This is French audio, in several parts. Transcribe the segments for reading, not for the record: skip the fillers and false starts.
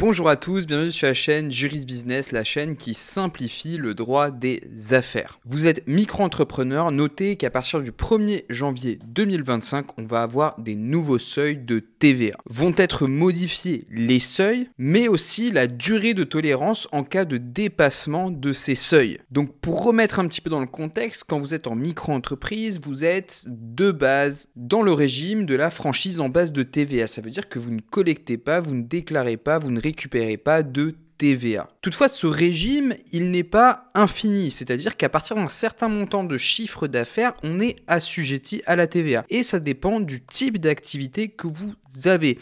Bonjour à tous, bienvenue sur la chaîne Juris Business, la chaîne qui simplifie le droit des affaires. Vous êtes micro-entrepreneur, notez qu'à partir du 1er janvier 2025, on va avoir des nouveaux seuils de TVA. Vont être modifiés les seuils, mais aussi la durée de tolérance en cas de dépassement de ces seuils. Donc pour remettre un petit peu dans le contexte, quand vous êtes en micro-entreprise, vous êtes de base dans le régime de la franchise en base de TVA. Ça veut dire que vous ne collectez pas, vous ne déclarez pas, vous ne récupérez pas de TVA. Toutefois, ce régime, il n'est pas infini, c'est-à-dire qu'à partir d'un certain montant de chiffre d'affaires, on est assujetti à la TVA. Et ça dépend du type d'activité que vous avez.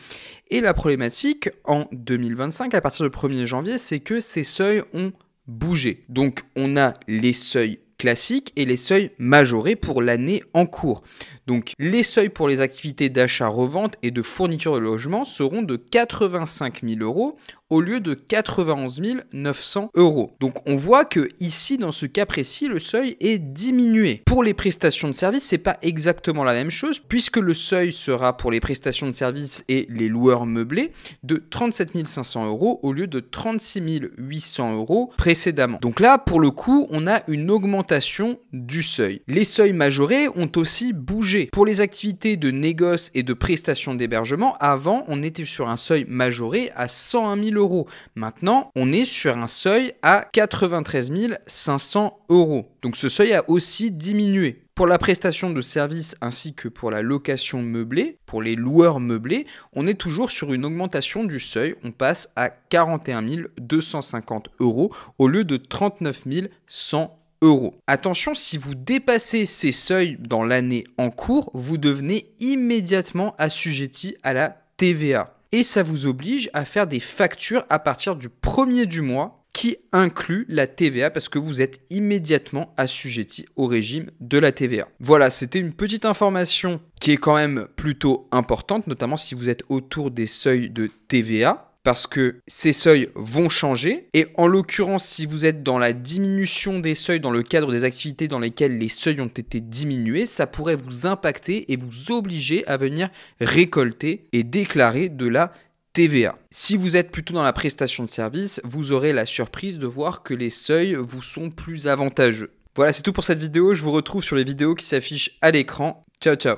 Et la problématique en 2025, à partir du 1er janvier, c'est que ces seuils ont bougé. Donc, on a les seuils classiques et les seuils majorés pour l'année en cours. Donc les seuils pour les activités d'achat-revente et de fourniture de logement seront de 85 000 € au lieu de 91 900 €. Donc on voit que ici, dans ce cas précis, le seuil est diminué. Pour les prestations de services, c'est pas exactement la même chose puisque le seuil sera pour les prestations de services et les loueurs meublés de 37 500 € au lieu de 36 800 € précédemment. Donc là, pour le coup, on a une augmentation du seuil. Les seuils majorés ont aussi bougé. Pour les activités de négoce et de prestations d'hébergement, avant, on était sur un seuil majoré à 101 000 €. Maintenant, on est sur un seuil à 93 500 €. Donc ce seuil a aussi diminué. Pour la prestation de services ainsi que pour la location meublée, pour les loueurs meublés, on est toujours sur une augmentation du seuil. On passe à 41 250 € au lieu de 39 100 €. Attention, si vous dépassez ces seuils dans l'année en cours, vous devenez immédiatement assujetti à la TVA. Et ça vous oblige à faire des factures à partir du 1er du mois qui inclut la TVA parce que vous êtes immédiatement assujetti au régime de la TVA. Voilà, c'était une petite information qui est quand même plutôt importante, notamment si vous êtes autour des seuils de TVA. Parce que ces seuils vont changer. Et en l'occurrence, si vous êtes dans la diminution des seuils dans le cadre des activités dans lesquelles les seuils ont été diminués, ça pourrait vous impacter et vous obliger à venir récolter et déclarer de la TVA. Si vous êtes plutôt dans la prestation de service, vous aurez la surprise de voir que les seuils vous sont plus avantageux. Voilà, c'est tout pour cette vidéo. Je vous retrouve sur les vidéos qui s'affichent à l'écran. Ciao, ciao.